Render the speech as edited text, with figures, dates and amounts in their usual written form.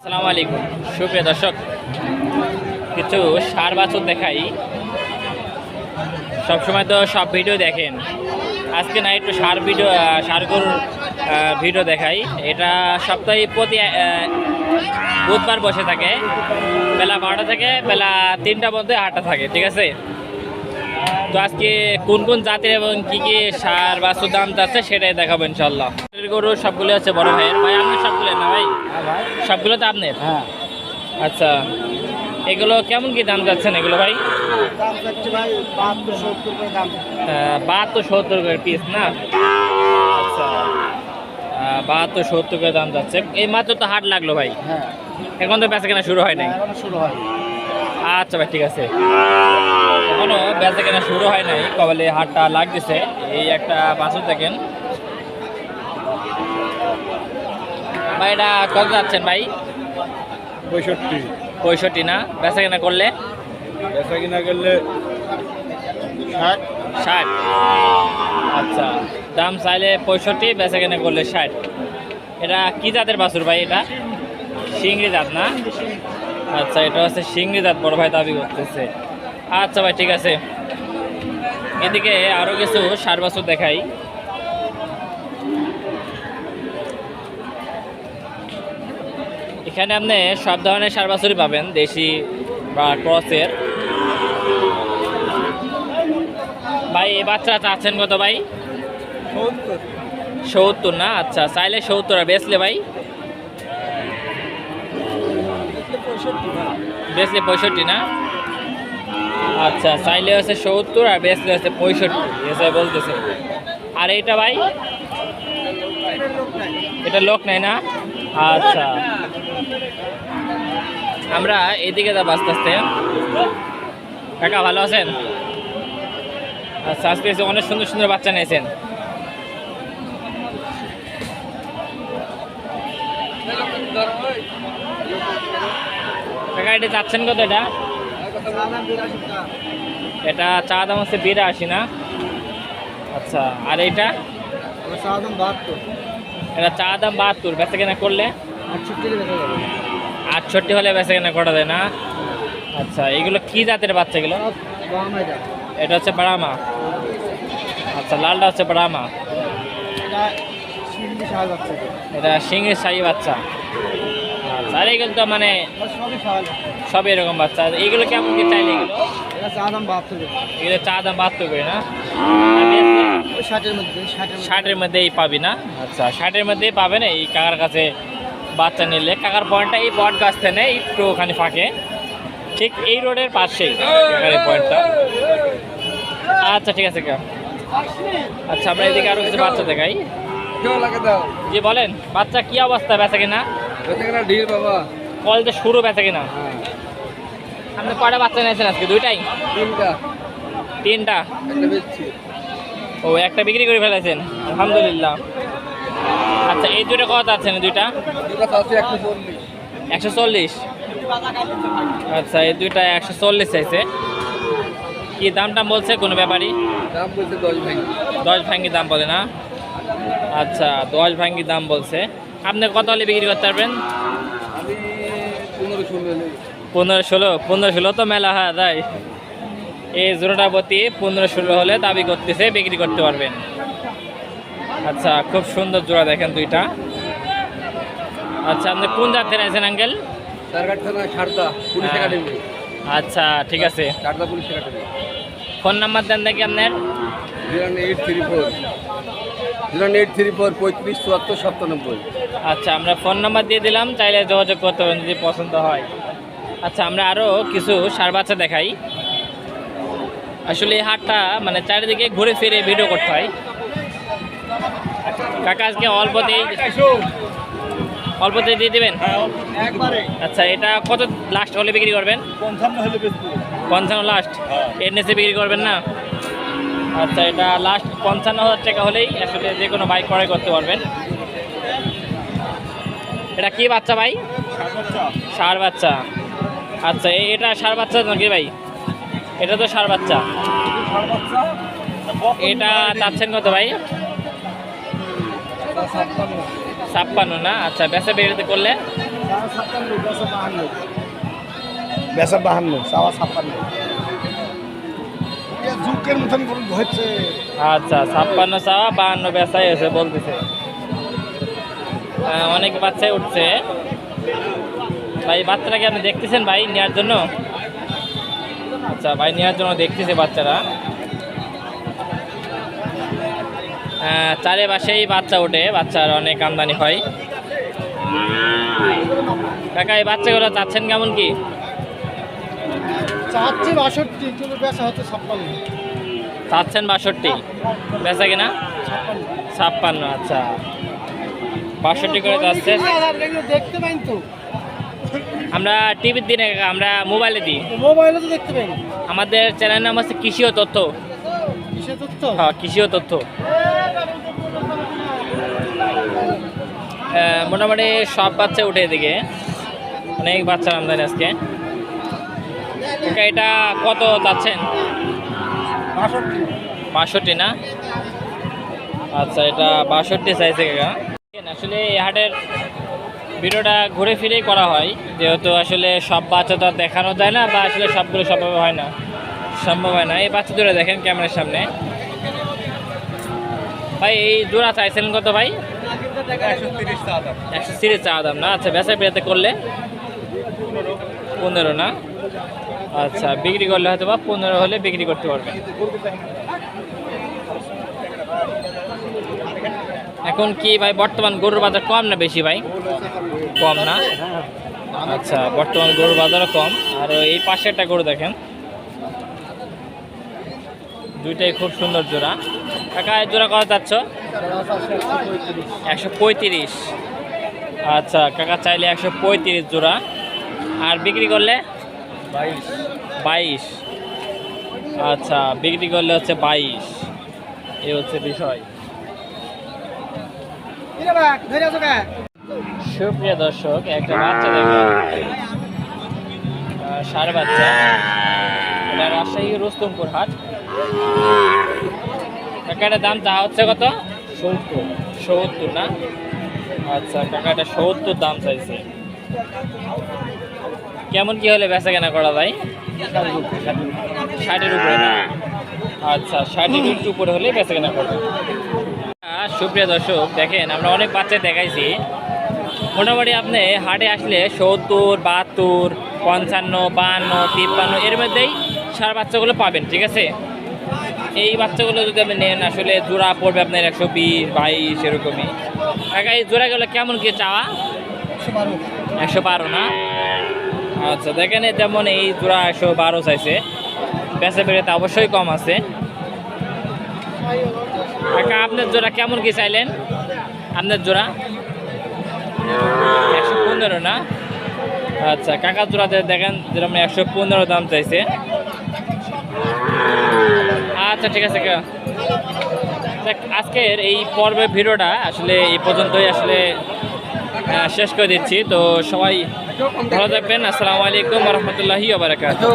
আসসালামু আলাইকুম সুপ্রিয় দর্শক, কিছু সার বাছুর দেখাই। সবসময় তো সব ভিডিও দেখেন, আজকে না একটু সার গরুর ভিডিও দেখাই। এটা সপ্তাহে প্রতি বুধবার বসে থাকে, বেলা 12টা থেকে বেলা 3টার মধ্যে হাটটা থাকে, ঠিক আছে। তো আজকে কোন কোন জাতের এবং কি কি সার বাছুর দাম যাচ্ছে সেটাই দেখাবো ইনশাল্লাহ। গরু সবগুলো হচ্ছে বড় ভাইয়ের। ভাই আপনার সবগুলো না ভাই? সবগুলো তো আপনার? হ্যাঁ। আচ্ছা, এগুলো কেমন কি দাম যাচ্ছেন এগুলো ভাই? দাম যাচ্ছে ভাই 72-70 করে দাম। 72-70 করে পিস না? আচ্ছা, 72-70 করে দাম যাচ্ছে। এই মাত্র তো হাট লাগলো ভাই, হ্যাঁ, এখন তো বেচা কেনা শুরু হয় নাই? এখনো শুরু হয়। আচ্ছা ভাই, ঠিক আছে, এখনো বেচা কেনা শুরু হয় নাই, কবলে হাটটা লাগতেছে। এই একটা বাছুর দেখেন ভাই, এটা কত যাচ্ছেন ভাই? 65 না? বেচা কেনা করলে? বেচা কিনা করলে 60। আচ্ছা, দাম চাইলে 65, বেচা কেনা করলে 60। এটা কি জাতের বাছুর ভাই? এটা সিংড়ি জাত না? আচ্ছা, এটা হচ্ছে সিংড়ি জাত, বড় ভাই দাবি করতেছে। আচ্ছা ভাই, ঠিক আছে, এদিকে আরো কিছু সার বাছুর দেখাই। এখানে আপনি সব ধরনের সার বাছুরই পাবেন, দেশি বা ক্রসের। ভাই এই বাচ্চা চাচ্ছেন কত ভাই? 70 না? আচ্ছা, চাইলে 70, আর বেচলে ভাই? বেচলে 65 না? আচ্ছা, চাইলে হচ্ছে 70 আর বেচলে হচ্ছে 65, এসে বলতেছে। আর এইটা ভাই? এটা লোক নাই না? আচ্ছা, আমরা এদিকে যাবো আস্তে আস্তে। কাকা ভালো আছেন? আচ্ছা, আজকে অনেক সুন্দর সুন্দর বাচ্চা নিয়েছেন। কাকা এটা যাচ্ছেন কত? এটা চা দাম হচ্ছে 82 না? আচ্ছা, আর এইটা? এটা চা দাম 72, বেচা কেনা করলে 68 হলে বেচা কেনা করা যায় না? আচ্ছা, এগুলো কি জাতের বাচ্চা এগুলো? এটা হচ্ছে ব্রাহ্মা। আচ্ছা, লালটা হচ্ছে ব্রাহ্মা, এটা সিংহের শাহী বাচ্চা। আচ্ছা, আর এগুলো তো মানে সব এরকম বাচ্চা। এইগুলো কেমন কি চাইলে? এগুলো চা দাম 72 করে না? 60-এর মধ্যেই পাবি না? আচ্ছা, 60-এর মধ্যেই পাবেন এই কাকার কাছে বাচ্চা নিলে। কাকার পয়েন্টটা এই বট গাছ থেকে একটু ওখানে ফাঁকে, ঠিক এই রোডের পাশেই কাকার এই পয়েন্টটা। আচ্ছা, ঠিক আছে। আচ্ছা, আমরা এদিকে আরো কিছু বাচ্চা দেখাই। জি বলেন, বাচ্চা কি অবস্থা? বেচা কিনা কল তো শুরু, বেচা কিনা? আপনি কয়টা বাচ্চা নিয়েছেন আজকে? দুইটাই? তিনটা? ও, একটা বিক্রি করে ফেলেছেন, আলহামদুলিল্লাহ। আচ্ছা, এই দুইটা কত আছেন? দুইটা 140। আচ্ছা, এই দুইটা 140 চাইছে। কি দাম টাম বলছে কোনো ব্যাপারই? 10 ভাঙ্গি দাম বলে না? আচ্ছা, 10 ভাঙ্গি দাম বলছে। আপনি কত হলে বিক্রি করতে পারবেন? 15-16 তো মেলা হয় তাই। এই জোড়াটা প্রতি 15-16 হলে দাবি করতেছে, বিক্রি করতে পারবেন। আচ্ছা, খুব সুন্দর জোড়া দেখেন দুইটা। আচ্ছা, আপনি কোন জাতের আছেন আঙ্কেল? আচ্ছা, ঠিক আছে, ফোন নাম্বার দেন দেখি আপনার। 08334 আচ্ছা, আমরা ফোন নাম্বার দিয়ে দিলাম, চাইলে যোগাযোগ করতে পারেন যদি পছন্দ হয়। আচ্ছা, আমরা আরও কিছু সার বাচ্চা দেখাই। আসলে এই হাটটা মানে চারিদিকে ঘুরে ফিরে ভিডিও করতে হয়। কাকা আজকে অল্পতেই দিয়ে দেবেন? আচ্ছা, এটা কত লাস্ট হলে বিক্রি করবেন? 55 লাস্ট? এর নিচে বিক্রি করবেন না? আচ্ছা, এটা লাস্ট 55,000 টাকা হলেই আসলে যে কোনো বাইক ক্রয় করতে পারবেন। এটা কি বাচ্চা ভাই? ষাঁড় বাচ্চা। আচ্ছা, এটা ষাঁড় বাচ্চা নাকি ভাই? এটা তো ষাঁড় বাচ্চা। এটা চাচ্ছেন কত ভাই? 56 না? আচ্ছা, বেচা বিক্রি করলে বেচা 52 চাওয়া 56 যুগের মতন গরু হচ্ছে। আচ্ছা 56 চাওয়া 52 বেচাই এসে বলতেছে। অনেক বাচ্চাই উঠছে ভাই। বাচ্চাটাকে আপনি দেখতেছেন ভাই নেওয়ার জন্য? আচ্ছা ভাই নেওয়ার জন্য দেখতেছে বাচ্চারা। চারে পাশেই বাচ্চা ওঠে, বাচ্চার অনেক আমদানি হয়। কাকা এই বাচ্চাগুলো চাচ্ছেন কেমন কি? চাচ্ছি 62 কিন্তু বেচা হচ্ছে 56। চাচ্ছেন 62, বেচা কিনা 56। আচ্ছা 62 করে যাচ্ছে। দেখতে পাইন তো, আমরা টিভির দিনে আমরা মোবাইলে দিই। মোবাইলে তো দেখতে পাইন। আমাদের চ্যানেলের নাম হচ্ছে কৃষি ও তথ্য। কিসের তথ্য? হ্যাঁ কৃষি ও তথ্য। মোটামুটি সব বাচ্চা উঠে এদিকে, অনেক বাচ্চার আমদানি আজকে। এটা কত চাচ্ছেন? 62 না? আচ্ছা এটা 62 চাইছে কাকা। আসলে এই হাটের ভিডিওটা ঘুরে ফিরেই করা হয়, যেহেতু আসলে সব বাচ্চা তো আর দেখানো যায় না, বা আসলে সবগুলো সম্ভব হয় না। এই বাচ্চা দুটো দেখেন ক্যামেরার সামনে। ভাই এই জোড়া চাইছিলেন কত ভাই? 130 চাওয়া দাম না? আচ্ছা বেচা বিরাতে করলে 15 না? আচ্ছা বিক্রি করলে হয়তো বা 15 হলে বিক্রি করতে পারবেন। এখন কি ভাই বর্তমান গরুর বাজার কম না বেশি ভাই? কম না? আচ্ছা বর্তমান গরুর বাজারও কম। আর এই পাশে একটা গরু দেখেন, দুইটাই খুব সুন্দর জোড়া। কাকা এই জোড়া কত যাচ্ছ? 135। আচ্ছা কাকা চাইলে 135 জোড়া, আর বিক্রি করলে 22। আচ্ছা বিক্রি করলে হচ্ছে 22। এই হচ্ছে বিষয়। সুপ্রিয় দর্শক, একটা বাচ্চা দেখবেন, ষাঁড় বাচ্চা। এটা রাজশাহী রুস্তমপুর হাট। কাকাটার দাম চা হচ্ছে কত? 70 না? আচ্ছা কাকাটা 70 দাম চাইছে। কেমন কি হলে বেচা কেনা করা যায়? 60-এর উপরে না? আচ্ছা 60-এর একটু উপরে হলে বেচা কেনা করবে। সুপ্রিয় দর্শক দেখেন, আমরা অনেক বাচ্চা দেখাইছি। মোটামুটি আপনি হাটে আসলে 70, 72, 55, 52, 53 এর মধ্যেই ষাঁড় বাচ্চাগুলো পাবেন, ঠিক আছে? এই বাচ্চাগুলো যদি আপনি নেন আসলে জোড়া পড়বে আপনার 120, 22 এরকমই। কাকা এই জোড়াগুলো কেমন কি চাওয়া? 112 না? আচ্ছা দেখেন যেমন এই জোড়া 112 চাইছে, বেচা বেড়েতে অবশ্যই কম আছে। কাকা আপনার জোড়া কেমন কি চাইলেন? আপনার জোড়া 115 না? আচ্ছা কাকার জোড়াতে দেখেন যেরকম 115 দাম চাইছে। আচ্ছা ঠিক আছে কাকা। আজকের এই পর্বের ভিডিওটা আসলে এই পর্যন্তই আসলে শেষ করে দিচ্ছি। তো সবাই ভালো থাকবেন। আসসালামু আলাইকুম ওয়া রাহমাতুল্লাহি ওয়া বারাকাতুহু।